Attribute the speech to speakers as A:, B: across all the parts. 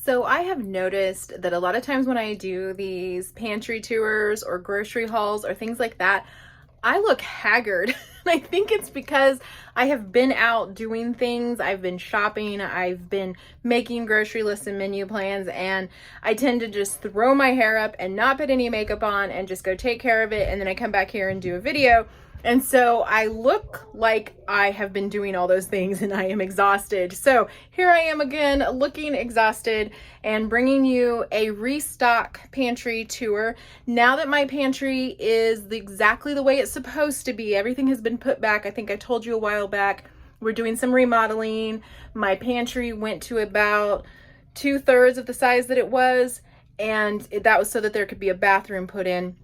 A: So I have noticed that a lot of times when I do these pantry tours or grocery hauls or things like that, I look haggard. And I think it's because I have been out doing things. I've been shopping. I've been making grocery lists and menu plans. And I tend to just throw my hair up and not put any makeup on and just go take care of it. And then I come back here and do a video. And so I look like I have been doing all those things and I am exhausted. So here I am again, looking exhausted and bringing you a restock pantry tour. Now that my pantry is exactly the way it's supposed to be, everything has been put back. I think I told you a while back, we're doing some remodeling. My pantry went to about 2/3 of the size that it was. And that was so that there could be a bathroom put in.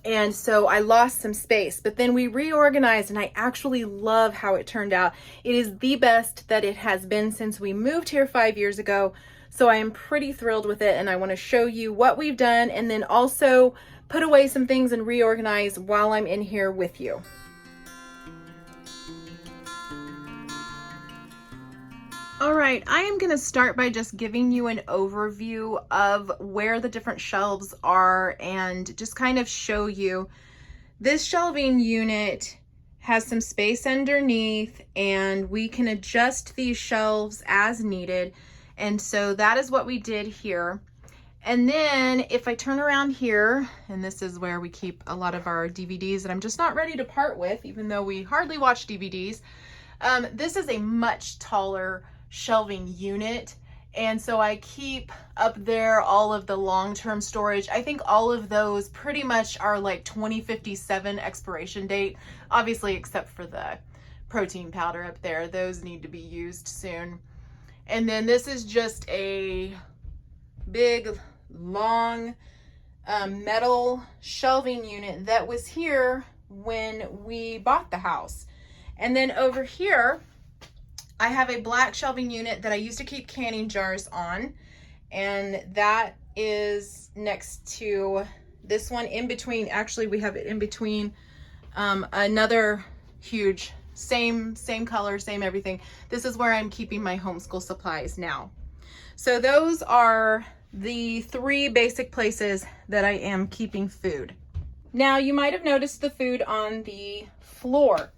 A: And so I lost some space, but then we reorganized and I actually love how it turned out. It is the best that it has been since we moved here 5 years ago. So I am pretty thrilled with it and I want to show you what we've done and then also put away some things and reorganize while I'm in here with you. All right, I am gonna start by just giving you an overview of where the different shelves are and just kind of show you. This shelving unit has some space underneath and we can adjust these shelves as needed. And so that is what we did here. And then if I turn around here, and this is where we keep a lot of our DVDs that I'm just not ready to part with, even though we hardly watch DVDs. This is a much taller shelving unit, and so I keep up there all of the long-term storage. I think all of those pretty much are like 2057 expiration date, obviously except for the protein powder up there. Those need to be used soon. And then this is just a big long metal shelving unit that was here when we bought the house. And then over here I have a black shelving unit that I used to keep canning jars on, and that is next to this one in between. Actually, we have it in between another huge, same color, same everything. This is where I'm keeping my homeschool supplies now. So those are the three basic places that I am keeping food. Now, you might have noticed the food on the floor.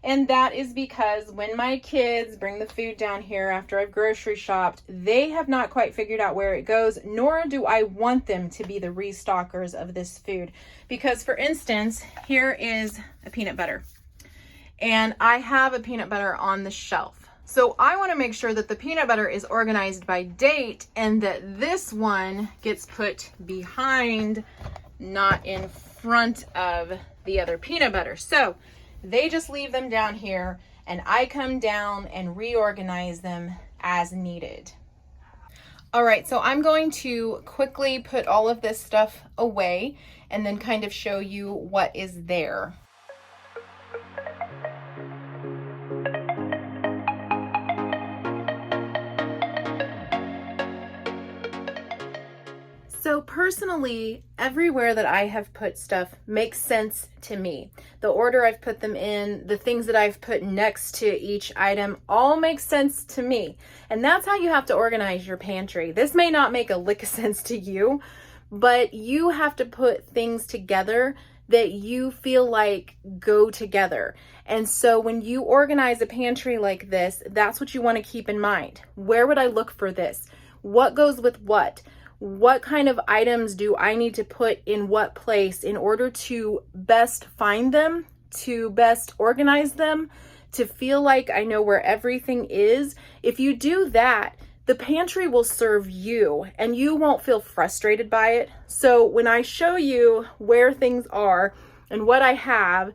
A: And that is because when my kids bring the food down here after I've grocery shopped, they have not quite figured out where it goes, nor do I want them to be the restockers of this food. Because for instance, here is a peanut butter. And I have a peanut butter on the shelf. So I want to make sure that the peanut butter is organized by date and that this one gets put behind, not in front of the other peanut butter. So they just leave them down here and I come down and reorganize them as needed. All right, so I'm going to quickly put all of this stuff away and then kind of show you what is there. So personally, everywhere that I have put stuff makes sense to me. The order I've put them in, the things that I've put next to each item, all makes sense to me. And that's how you have to organize your pantry. This may not make a lick of sense to you, but you have to put things together that you feel like go together. And so when you organize a pantry like this, that's what you want to keep in mind. Where would I look for this? What goes with what? What kind of items do I need to put in what place in order to best find them, to best organize them, to feel like I know where everything is? If you do that, the pantry will serve you and you won't feel frustrated by it. So when I show you where things are and what I have,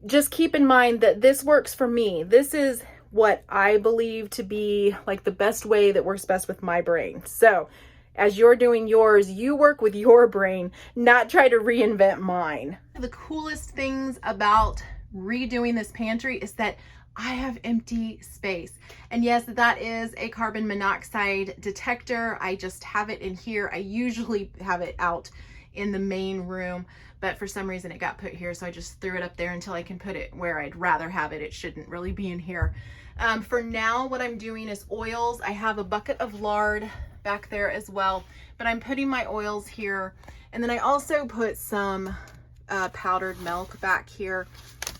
A: just keep in mind that this works for me. This is what I believe to be like the best way that works best with my brain. So as you're doing yours, you work with your brain, not try to reinvent mine. The coolest things about redoing this pantry is that I have empty space. And yes, that is a carbon monoxide detector. I just have it in here. I usually have it out in the main room, but for some reason it got put here. So I just threw it up there until I can put it where I'd rather have it. It shouldn't really be in here. For now, what I'm doing is oils. I have a bucket of lard back there as well. But I'm putting my oils here. And then I also put some powdered milk back here.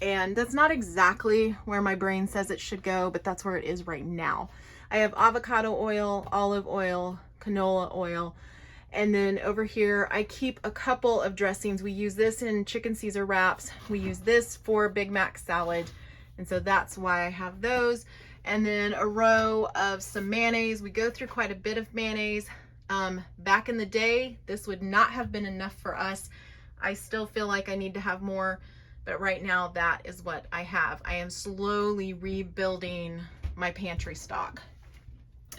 A: And that's not exactly where my brain says it should go, but that's where it is right now. I have avocado oil, olive oil, canola oil. And then over here, I keep a couple of dressings. We use this in chicken Caesar wraps. We use this for Big Mac salad. And so that's why I have those. And then a row of some mayonnaise. We go through quite a bit of mayonnaise. Back in the day, this would not have been enough for us. I still feel like I need to have more, but right now that is what I have. I am slowly rebuilding my pantry stock.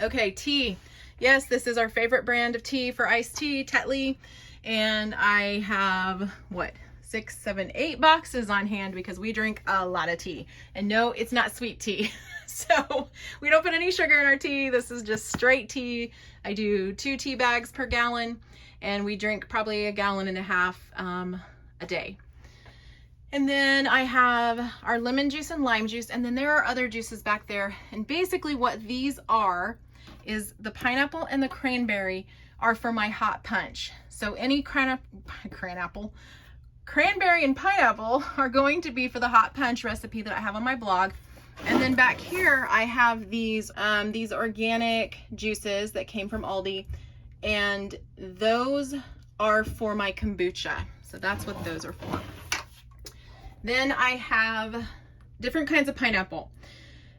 A: Okay, tea. Yes, this is our favorite brand of tea for iced tea, Tetley. And I have, what, 6, 7, 8 boxes on hand because we drink a lot of tea. And no, it's not sweet tea. So we don't put any sugar in our tea. This is just straight tea. I do 2 tea bags per gallon, and we drink probably 1.5 gallons a day. And then I have our lemon juice and lime juice, and then there are other juices back there. And basically what these are is the pineapple and the cranberry are for my hot punch. So any cranberry and pineapple are going to be for the hot punch recipe that I have on my blog. And then back here I have these organic juices that came from Aldi, and those are for my kombucha. So that's what those are for. Then I have different kinds of pineapple,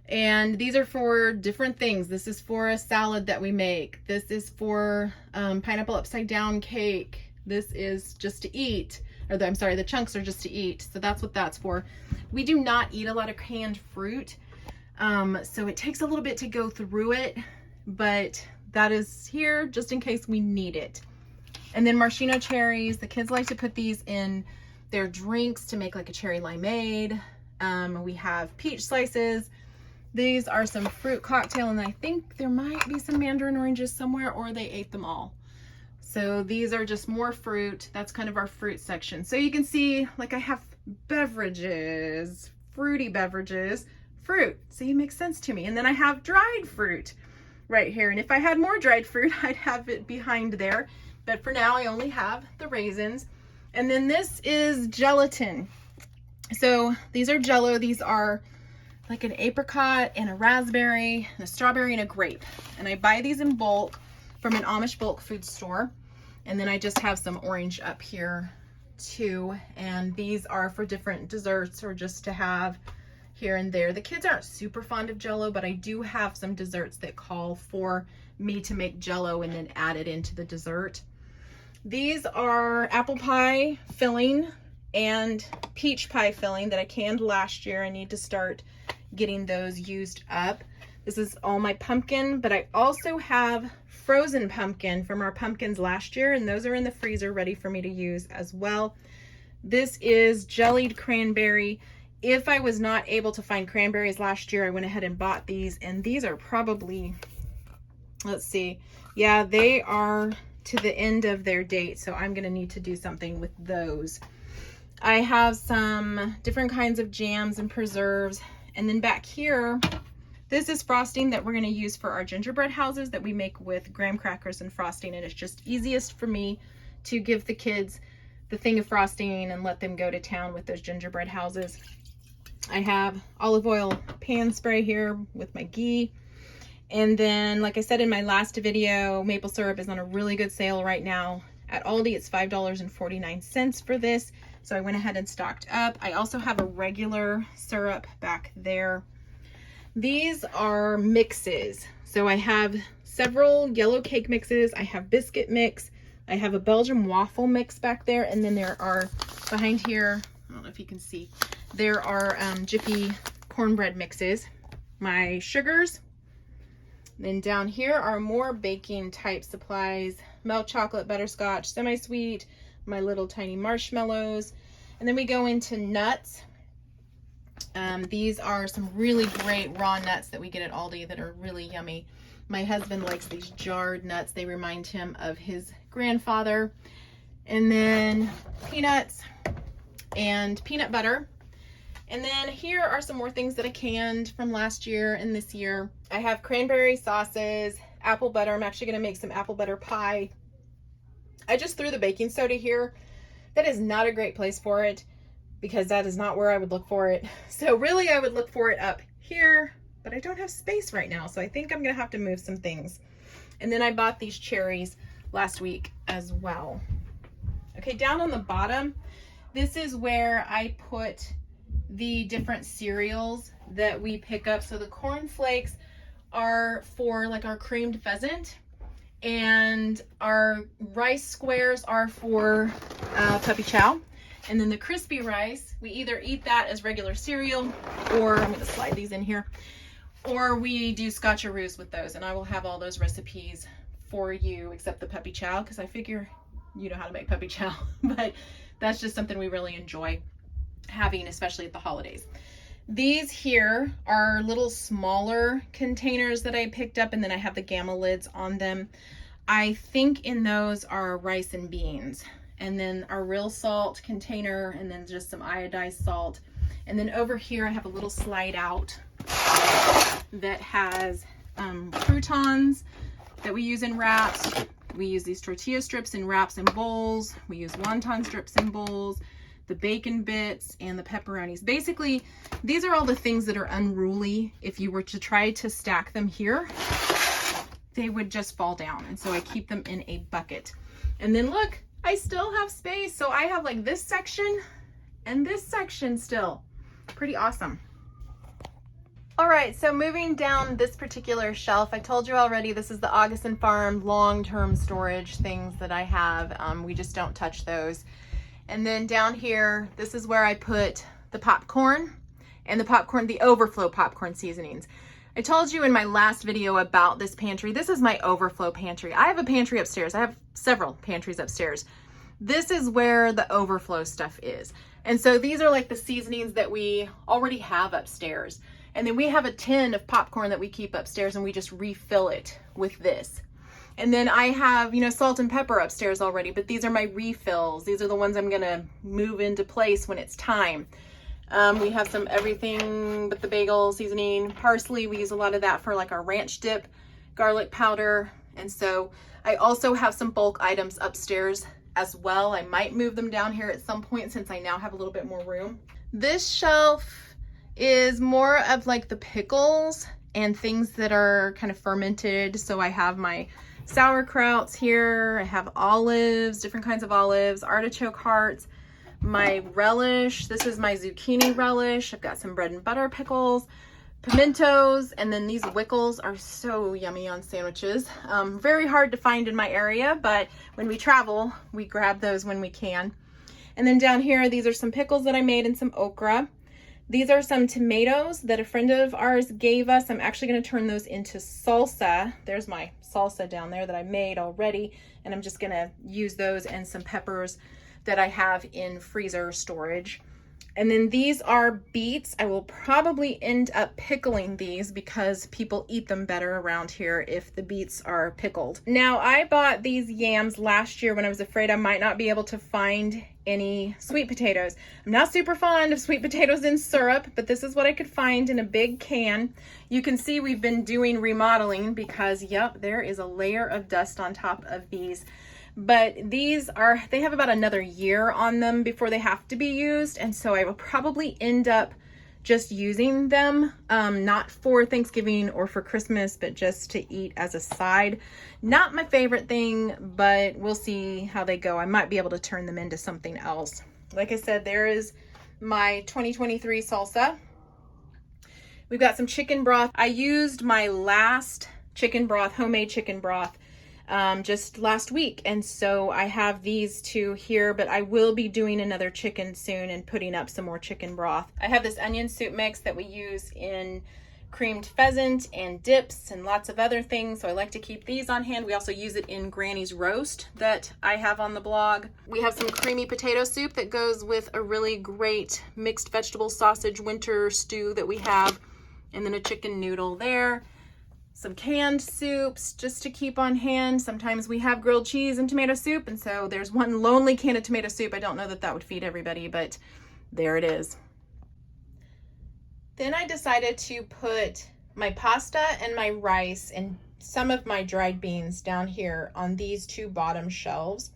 A: and these are for different things. This is for a salad that we make. This is for pineapple upside down cake. This is just to eat, or I'm sorry, the chunks are just to eat. So that's what that's for. We do not eat a lot of canned fruit, so it takes a little bit to go through it, but that is here just in case we need it. And then maraschino cherries. The kids like to put these in their drinks to make like a cherry limeade. We have peach slices. These are some fruit cocktail, and I think there might be some mandarin oranges somewhere, or they ate them all. So these are just more fruit. That's kind of our fruit section. So you can see, like, I have beverages, fruity beverages, fruit. See, it makes sense to me. And then I have dried fruit right here. And if I had more dried fruit, I'd have it behind there. But for now, I only have the raisins. And then this is gelatin. So these are Jell-O. These are like an apricot and a raspberry and a strawberry and a grape. And I buy these in bulk from an Amish bulk food store. And then I just have some orange up here too. And these are for different desserts or just to have here and there. The kids aren't super fond of Jell-O, but I do have some desserts that call for me to make Jell-O and then add it into the dessert. These are apple pie filling and peach pie filling that I canned last year. I need to start getting those used up. This is all my pumpkin, but I also have frozen pumpkin from our pumpkins last year, and those are in the freezer ready for me to use as well. This is jellied cranberry. If I was not able to find cranberries last year, I went ahead and bought these, and these are probably, let's see, yeah, they are to the end of their date, so I'm gonna need to do something with those. I have some different kinds of jams and preserves, and then back here, this is frosting that we're gonna use for our gingerbread houses that we make with graham crackers and frosting, and it's just easiest for me to give the kids the thing of frosting and let them go to town with those gingerbread houses. I have olive oil pan spray here with my ghee. And then, like I said in my last video, maple syrup is on a really good sale right now. At Aldi, it's $5.49 for this. So I went ahead and stocked up. I also have a regular syrup back there. These are mixes. So I have several yellow cake mixes. I have biscuit mix. I have a Belgian waffle mix back there. And then there are, behind here, I don't know if you can see, there are Jiffy cornbread mixes. My sugars. Then down here are more baking type supplies, milk chocolate, butterscotch, semi-sweet, my little tiny marshmallows. And then we go into nuts. These are some really great raw nuts that we get at Aldi that are really yummy. My husband likes these jarred nuts. They remind him of his grandfather. And then peanuts and peanut butter. And then here are some more things that I canned from last year and this year. I have cranberry sauces, apple butter. I'm actually going to make some apple butter pie. I just threw the baking soda here. That is not a great place for it because that is not where I would look for it. So really I would look for it up here, but I don't have space right now. So I think I'm going to have to move some things. And then I bought these cherries last week as well. Okay, down on the bottom, this is where I put the different cereals that we pick up. So the corn flakes are for like our creamed pheasant, and our rice squares are for puppy chow. And then the crispy rice, we either eat that as regular cereal, or I'm going to slide these in here, or we do scotcheroos with those. And I will have all those recipes for you except the puppy chow, because I figure you know how to make puppy chow. But that's just something we really enjoy having, especially at the holidays. These here are little smaller containers that I picked up, and then I have the gamma lids on them. I think in those are rice and beans, and then our real salt container, and then just some iodized salt. And then over here I have a little slide out that has croutons that we use in wraps. We use these tortilla strips in wraps and bowls. We use wonton strips in bowls, the bacon bits, and the pepperonis. Basically, these are all the things that are unruly. If you were to try to stack them here, they would just fall down. And so I keep them in a bucket. And then look, I still have space. So I have like this section and this section still. Pretty awesome. All right, so moving down this particular shelf, I told you already, this is the Augustin Farm long-term storage things that I have. We just don't touch those. And then down here, this is where I put the popcorn and the overflow popcorn seasonings. I told you in my last video about this pantry. This is my overflow pantry. I have a pantry upstairs. I have several pantries upstairs. This is where the overflow stuff is. And so these are like the seasonings that we already have upstairs. And then we have a tin of popcorn that we keep upstairs, and we just refill it with this. And then I have, you know, salt and pepper upstairs already, but these are my refills. These are the ones I'm gonna move into place when it's time. We have some everything but the bagel seasoning, parsley. We use a lot of that for like our ranch dip, garlic powder. And so I also have some bulk items upstairs as well. I might move them down here at some point since I now have a little bit more room. This shelf is more of like the pickles and things that are kind of fermented. So I have my sauerkrauts here. I have olives, different kinds of olives, artichoke hearts, my relish. This is my zucchini relish. I've got some bread and butter pickles, pimentos, and then these wickles are so yummy on sandwiches. Very hard to find in my area, but when we travel, we grab those when we can. And then down here, these are some pickles that I made and some okra. These are some tomatoes that a friend of ours gave us. I'm actually going to turn those into salsa. There's my salsa down there that I made already, and I'm just going to use those and some peppers that I have in freezer storage. And then these are beets. I will probably end up pickling these because people eat them better around here if the beets are pickled. Now, I bought these yams last year when I was afraid I might not be able to find any sweet potatoes. I'm not super fond of sweet potatoes in syrup, but this is what I could find in a big can. You can see we've been doing remodeling because, yep, there is a layer of dust on top of these. But these are, they have about another year on them before they have to be used. And so I will probably end up just using them, not for Thanksgiving or for Christmas, but just to eat as a side. Not my favorite thing, but we'll see how they go. I might be able to turn them into something else. Like I said, there is my 2023 salsa. We've got some chicken broth. I used my last chicken broth, homemade chicken broth, just last week. And so I have these two here, but I will be doing another chicken soon and putting up some more chicken broth. I have this onion soup mix that we use in creamed pheasant and dips and lots of other things. So I like to keep these on hand. We also use it in Granny's roast that I have on the blog. We have some creamy potato soup that goes with a really great mixed vegetable sausage winter stew that we have. And then a chicken noodle there. Some canned soups just to keep on hand. Sometimes we have grilled cheese and tomato soup, and so there's one lonely can of tomato soup. I don't know that that would feed everybody, but there it is. Then I decided to put my pasta and my rice in some of my dried beans down here on these two bottom shelves.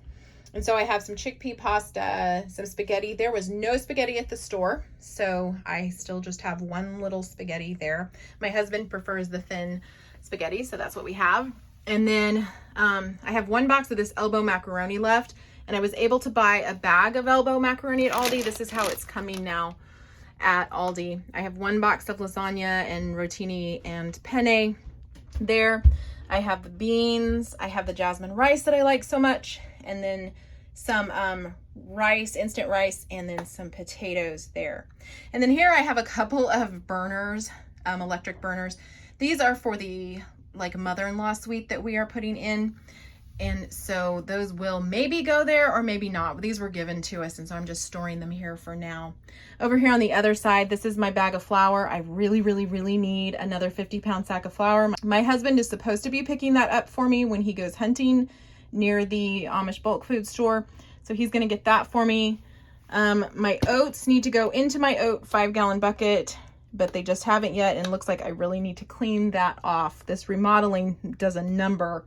A: And so I have some chickpea pasta, some spaghetti. There was no spaghetti at the store, so I still just have one little spaghetti there. My husband prefers the thin spaghetti, so that's what we have. And then I have one box of this elbow macaroni left, and I was able to buy a bag of elbow macaroni at Aldi. This is how it's coming now at Aldi. I have one box of lasagna and rotini and penne there. I have the beans, I have the jasmine rice that I like so much, and then some rice, instant rice, and then some potatoes there. And then here I have a couple of burners, electric burners. These are for the like mother-in-law suite that we are putting in. And so those will maybe go there or maybe not. These were given to us, and so I'm just storing them here for now. Over here on the other side, this is my bag of flour. I really, really, really need another 50-pound sack of flour. My husband is supposed to be picking that up for me when he goes hunting near the Amish bulk food store. So he's gonna get that for me. My oats need to go into my oat 5-gallon bucket, but they just haven't yet, and it looks like I really need to clean that off. This remodeling does a number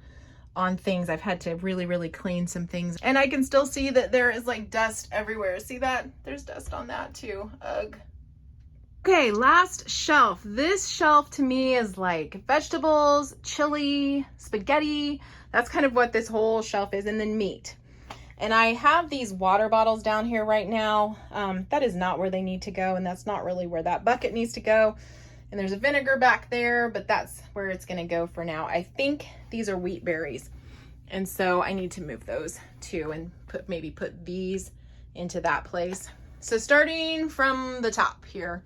A: on things. I've had to really, really clean some things. And I can still see that there is like dust everywhere. See that? There's dust on that too. Ugh. Okay, last shelf. This shelf to me is like vegetables, chili, spaghetti. That's kind of what this whole shelf is, and then meat. And I have these water bottles down here right now. That is not where they need to go, and that's not really where that bucket needs to go. And there's a vinegar back there, but that's where it's gonna go for now. I think these are wheat berries. And so I need to move those too and maybe put these into that place. So starting from the top here,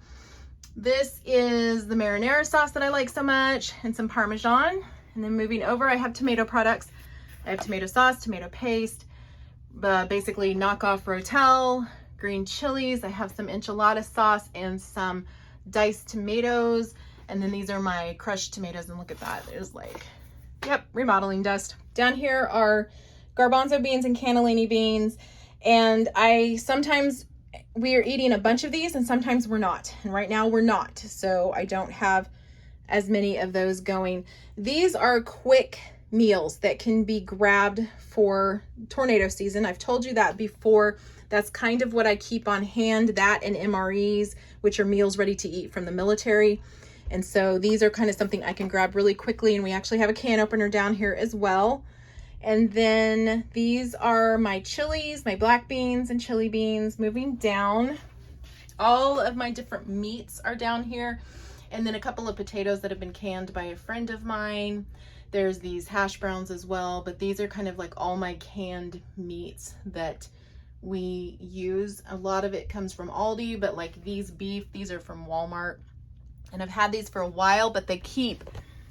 A: this is the marinara sauce that I like so much and some Parmesan. And then moving over, I have tomato products. I have tomato sauce, tomato paste, basically knockoff Rotel, green chilies. I have some enchilada sauce and some diced tomatoes, and then these are my crushed tomatoes, and look at that, there's like, yep, remodeling dust. Down here are garbanzo beans and cannellini beans, and sometimes we are eating a bunch of these and sometimes we're not, and right now we're not, so I don't have as many of those going. These are quick meals that can be grabbed for tornado season. I've told you that before. That's kind of what I keep on hand, that and MREs, which are meals ready to eat from the military. And so these are kind of something I can grab really quickly, and we actually have a can opener down here as well. And then these are my chilies, my black beans and chili beans. Moving down, all of my different meats are down here, and then a couple of potatoes that have been canned by a friend of mine. There's these hash browns as well, but these are kind of like all my canned meats that we use. A lot of it comes from Aldi, but like these are from Walmart, and I've had these for a while, but they keep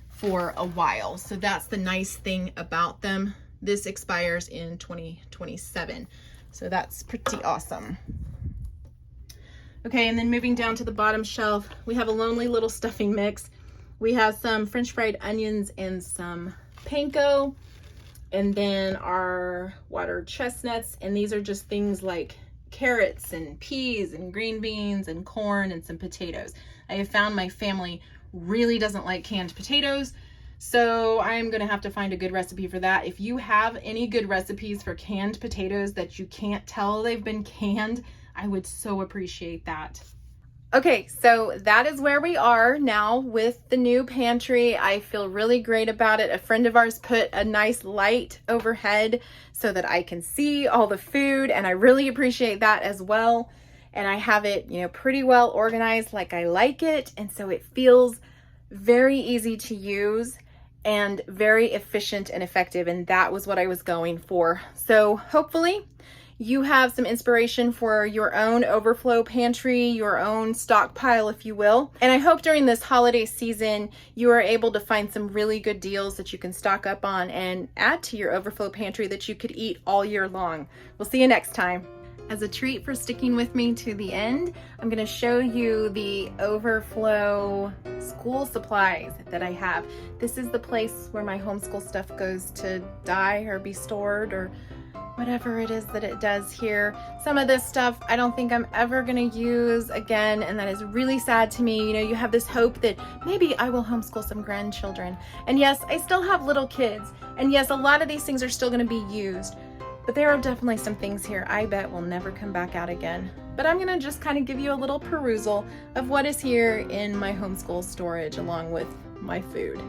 A: for a while, so that's the nice thing about them. This expires in 2027, so that's pretty awesome. Okay, and then moving down to the bottom shelf, we have a lonely little stuffing mix. We have some French fried onions and some panko, and then our watered chestnuts, and these are just things like carrots and peas and green beans and corn and some potatoes. I have found my family really doesn't like canned potatoes, so I'm gonna have to find a good recipe for that. If you have any good recipes for canned potatoes that you can't tell they've been canned, I would so appreciate that. Okay, so that is where we are now with the new pantry. I feel really great about it. A friend of ours put a nice light overhead so that I can see all the food, and I really appreciate that as well. And I have it, pretty well organized like I like it, and so it feels very easy to use and very efficient and effective, and that was what I was going for. So hopefully you have some inspiration for your own overflow pantry, your own stockpile, if you will. And I hope during this holiday season, you are able to find some really good deals that you can stock up on and add to your overflow pantry that you could eat all year long. We'll see you next time. As a treat for sticking with me to the end, I'm gonna show you the overflow school supplies that I have. This is the place where my homeschool stuff goes to die or be stored or whatever it is that it does here. Some of this stuff I don't think I'm ever gonna use again, and that is really sad to me. You know, you have this hope that maybe I will homeschool some grandchildren. And yes, I still have little kids. And yes, a lot of these things are still gonna be used. But there are definitely some things here I bet will never come back out again. But I'm gonna just kind of give you a little perusal of what is here in my homeschool storage along with my food.